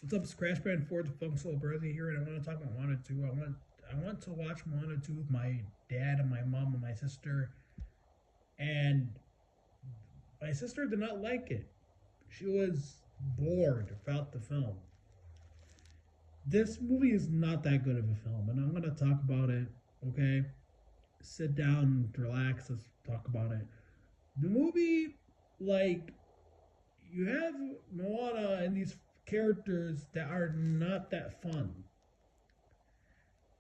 What's up, Scratch Band for the Functional Birthday here, and I want to talk about Moana 2. I want to watch Moana 2 with my dad and my mom and my sister, and my sister did not like it. She was bored throughout the film. This movie is not that good of a film, and I'm gonna talk about it. Okay, sit down, relax. Let's talk about it. The movie, like, you have Moana and these characters that are not that fun.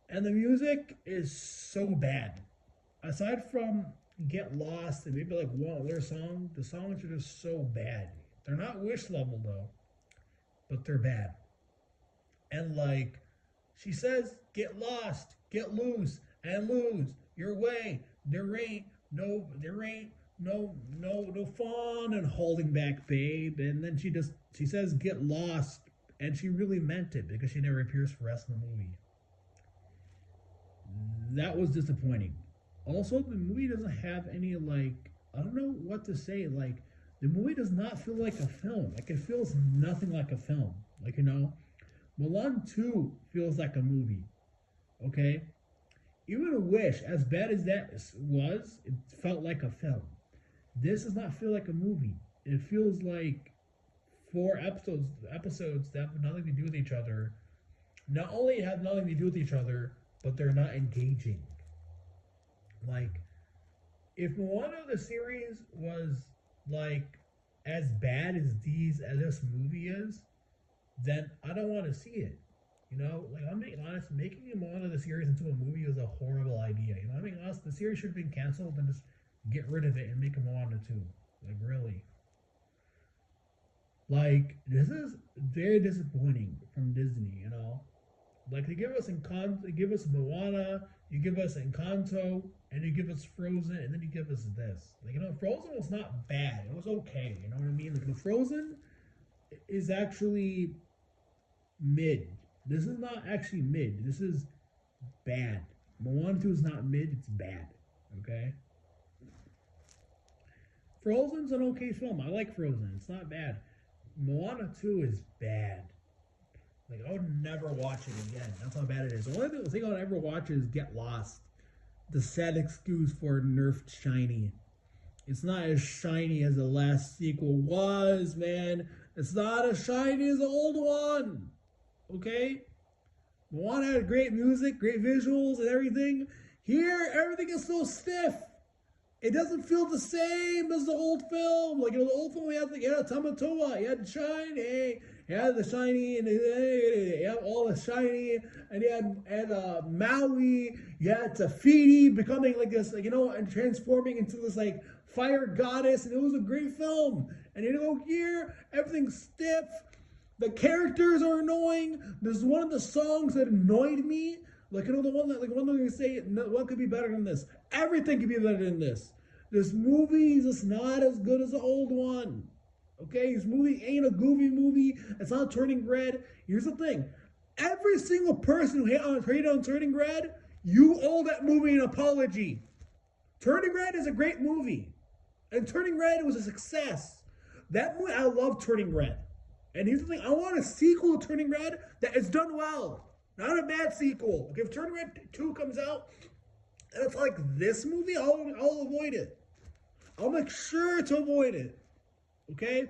And the music is so bad. Aside from Get Lost and maybe like one other song, the songs are just so bad. They're not wish level though, but they're bad. And like she says, get lost, get loose, and lose your way. There ain't no fun and holding back, babe. And then she says get lost, and she really meant it because she never appears for the rest of the movie. That was disappointing. Also, the movie doesn't have any like, I don't know what to say. Like, the movie does not feel like a film. Like, it feels nothing like a film. Like, Mulan 2 feels like a movie. Okay? Even a Wish, as bad as that was, it felt like a film. This does not feel like a movie. It feels like four episodes that have nothing to do with each other. Not only have nothing to do with each other, but they're not engaging. Like, if Moana the series was like as bad as this movie is, then I don't want to see it. Like, I'm being honest, making Moana the series into a movie was a horrible idea. I'm being honest, the series should have been canceled and just get rid of it and make a Moana 2. Like, really. Like, this is very disappointing from Disney. Like, they give us Moana, you give us Encanto, and you give us Frozen, and then you give us this. Like, Frozen was not bad. It was okay. You know what I mean? Like, the Frozen is actually mid. This is not actually mid. This is bad. Moana 2 is not mid, it's bad. Okay? Frozen's an okay film. I like Frozen. It's not bad. Moana 2 is bad. Like, I would never watch it again. That's how bad it is. The only thing I would ever watch is Get Lost. The sad excuse for nerfed shiny. It's not as shiny as the last sequel was, man. It's not as shiny as the old one. Okay? Moana had great music, great visuals, and everything. Here, everything is so stiff. It doesn't feel the same as the old film. Like, the old film, you had Tamatoa, you had shiny, you had the shiny, and you had all the shiny, and you had Maui, you had Tafiti becoming like this, and transforming into this, like, fire goddess, and it was a great film. And here, everything's stiff. The characters are annoying. There's one of the songs that annoyed me. Like, the one that, like, one that you say, what could be better than this? Everything could be better than this. This movie is just not as good as the old one. Okay? This movie ain't a goofy movie. It's not Turning Red. Here's the thing. Every single person who hated on Turning Red, you owe that movie an apology. Turning Red is a great movie. And Turning Red was a success. That movie, I love Turning Red. And here's the thing. I want a sequel to Turning Red that is done well. Not a bad sequel. Okay, if Turning Red 2 comes out and it's like this movie, I'll avoid it. I'll make sure to avoid it. Okay?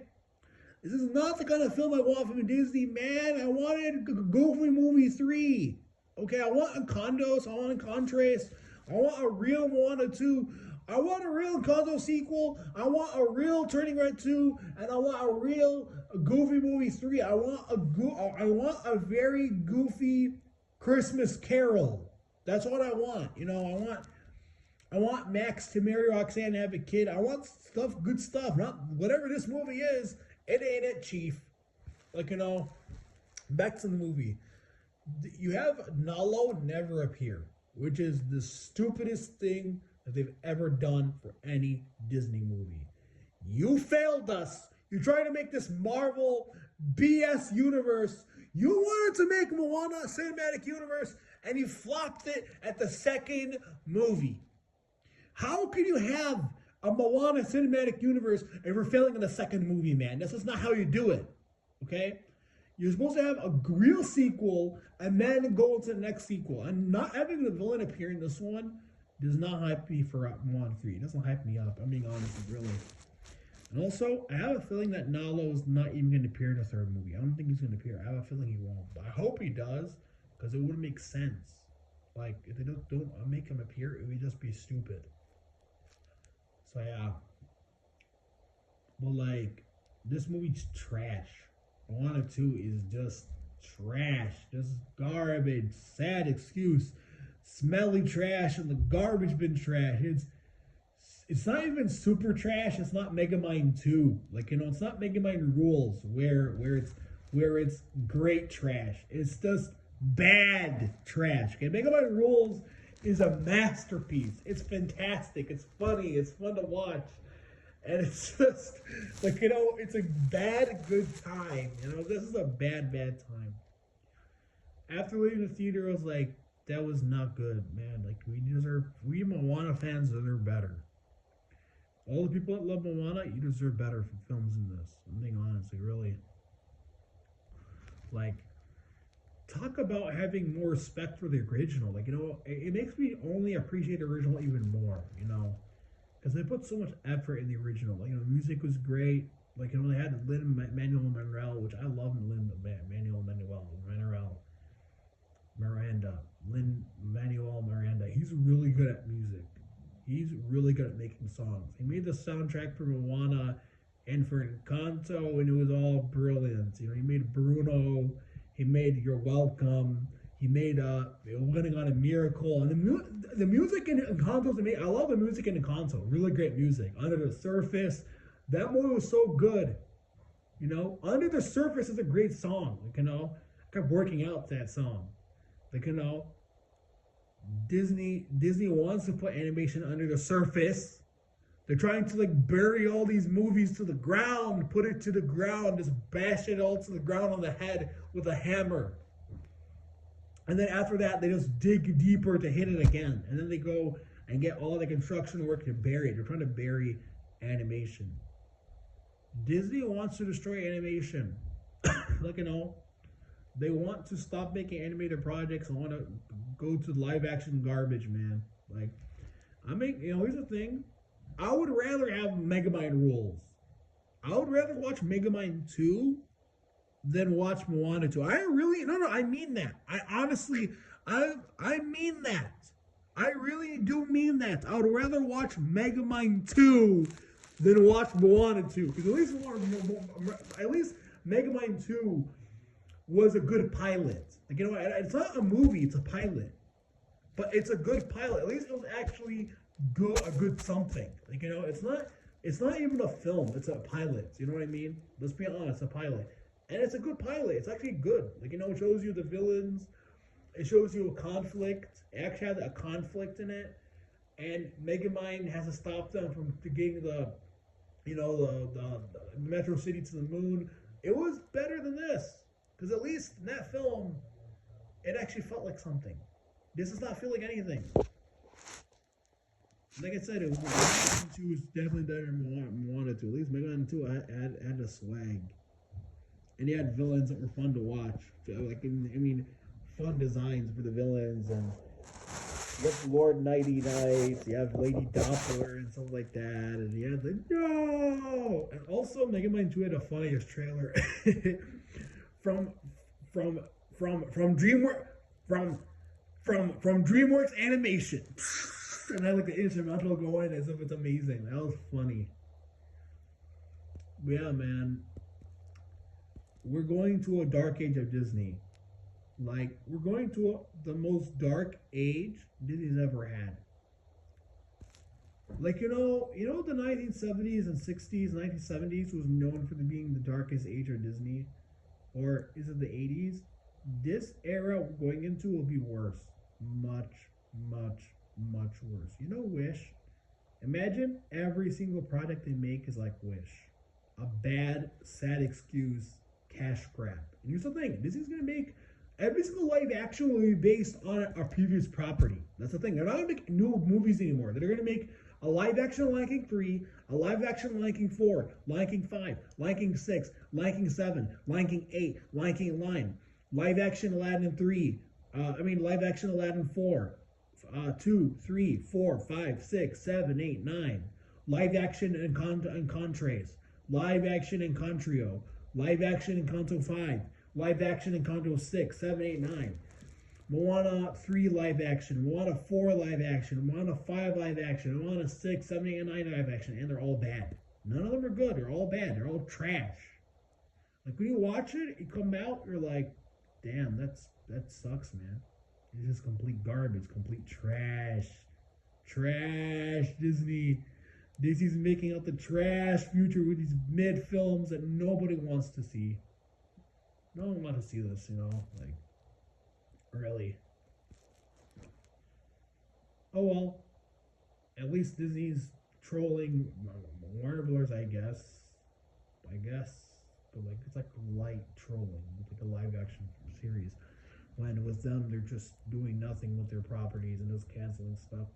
This is not the kind of film I want from Disney, man. I wanted Goofy Movie 3. Okay, I want Encantos, I want Encantres. I want a real Moana 2. I want a real Encanto sequel. I want a real Turning Red 2. And I want a real Goofy Movie 3. I want a very goofy Christmas Carol. That's what I want. I want Max to marry Roxanne and have a kid. I want good stuff. Not whatever this movie is. It ain't it, Chief. Like, back to the movie. You have Nalo never appear, which is the stupidest thing that they've ever done for any Disney movie. You failed us. You tried to make this Marvel BS universe. You wanted to make Moana a cinematic universe, and you flopped it at the second movie. How can you have a Moana cinematic universe if you're failing in the second movie, man? This is not how you do it, okay? You're supposed to have a real sequel and then go into the next sequel. And not having the villain appear in this one does not hype me for Moana 3. It doesn't hype me up. I'm being honest, really. And also, I have a feeling that Nalo is not even going to appear in the third movie. I don't think he's going to appear. I have a feeling he won't. But I hope he does, because it wouldn't make sense. Like, if they don't make him appear, it would just be stupid. So, yeah. But, like, this movie's trash. Moana 2 is just trash. Just garbage. Sad excuse. Smelly trash, and the garbage bin trash. It's not even super trash. It's not Megamind 2. Like, it's not Megamind Rules where it's great trash. It's just bad trash. Okay, Megamind Rules is a masterpiece. It's fantastic. It's funny. It's fun to watch. And it's just like, it's a bad good time. This is a bad time. After leaving the theater, I was like, that was not good, man. Like, we Moana fans deserve better. All the people that love Moana, you deserve better for films in this. I'm being honest, like, really. Like, talk about having more respect for the original. Like, it makes me only appreciate the original even more, because they put so much effort in the original. Like, the music was great. Like, they had Lin-Manuel Miranda, which I love Lin-Manuel Miranda. He's really good at music. He's really good at making songs. He made the soundtrack for Moana and for Encanto, and it was all brilliant. He made Bruno. He made You're Welcome. He made Winning on a Miracle. And the music in Encanto's amazing. I love the music in Encanto. Really great music. Under the Surface. That movie was so good. Under the Surface is a great song. I kept working out to that song. Like, Disney wants to put animation under the surface. They're trying to bury all these movies to the ground, put it to the ground, just bash it all to the ground on the head with a hammer. And then after that, they just dig deeper to hit it again. And then they go and get all the construction work to bury it. They're trying to bury animation. Disney wants to destroy animation. They want to stop making animated projects and want to go to live action garbage, man. Like, here's the thing. I would rather have Megamind Rules. I would rather watch Megamind 2 than watch Moana 2. I mean that. I mean that. I really do mean that. I would rather watch Megamind 2 than watch Moana 2. Because at least Megamind 2 was a good pilot. Like, it's not a movie, it's a pilot. But it's a good pilot. At least it was actually a good something. Like, it's not even a film, it's a pilot. You know what I mean? Let's be honest, a pilot. And it's a good pilot. It's actually good. Like, it shows you the villains. It shows you a conflict. It actually has a conflict in it. And Megamind has to stop them from getting the Metro City to the moon. It was better than this. Because at least in that film, it actually felt like something. This does not feel like anything. Like I said, Moana 2 was definitely better than Moana 2. At least Moana 2 had a swag. And he had villains that were fun to watch. Fun designs for the villains. And you have Lord Nighty Nights, you have Lady Doppler and stuff like that. And you had no! And also, Megamind 2 had the funniest trailer. from DreamWorks Animation, and I the instrumental going as if it's amazing. That was funny. But yeah, man, we're going to a dark age of Disney. Like, we're going to the most dark age Disney's ever had. Like, the 1970s and 60s, 1970s was known for being the darkest age of Disney. Or is it the 80s? This era we're going into will be worse. Much, much, much worse. Wish? Imagine every single product they make is like Wish. A bad, sad excuse, cash grab. And here's the thing. Disney's going to make every single live action will be based on a previous property. That's the thing. They're not going to make new movies anymore. They're going to make a live action Lion King 3, a live action Lion King 4, Lion King 5, Lion King 6, Lion King 7, Lion King 8, Lion King Lion, live action Aladdin 3, live action Aladdin 4, 2, 3, 4, 5, 6, 7, 8, 9, live action Encantres, live action Encontrio, live action Encanto 5, live action Encanto 6, 7, 8, 9. Moana 3 live action, Moana 4 live action, Moana 5 live action, Moana 6, 7, 8, and 9 live action, and they're all bad. None of them are good. They're all bad. They're all trash. Like when you watch it, you come out, you're like, damn, that sucks, man. It's just complete garbage, complete trash. Trash, Disney. Disney's making out the trash future with these mid films that nobody wants to see. No one wants to see this, you know, like, really. Oh well, at least Disney's trolling Warner Brothers, I guess. But like it's like light trolling. It's like a live action series. When with them, they're just doing nothing with their properties and just canceling stuff.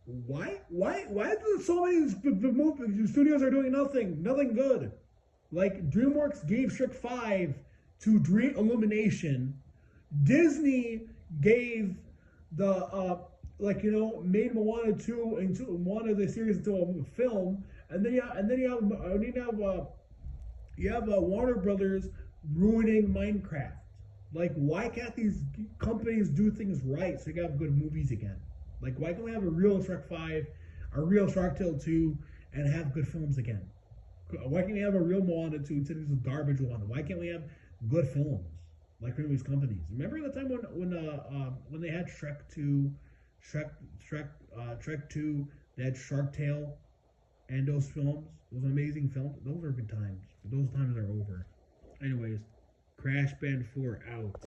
Why do so many the studios are doing nothing good? Like DreamWorks gave Shrek 5 to Dream Illumination. Disney gave the made Moana 2 into Moana the series into a film, and then you have Warner Brothers ruining Minecraft. Like, why can't these companies do things right so you can have good movies again? Like, why can't we have a real Shrek 5, a real Shark Tale 2, and have good films again? Why can't we have a real Moana 2 instead of this garbage Moana? Why can't we have good films like from these companies? Remember the time when they had Shrek 2, they had Shark Tale, and those films, those amazing films. Those are good times. But those times are over. Anyways, Crash Band 4 out.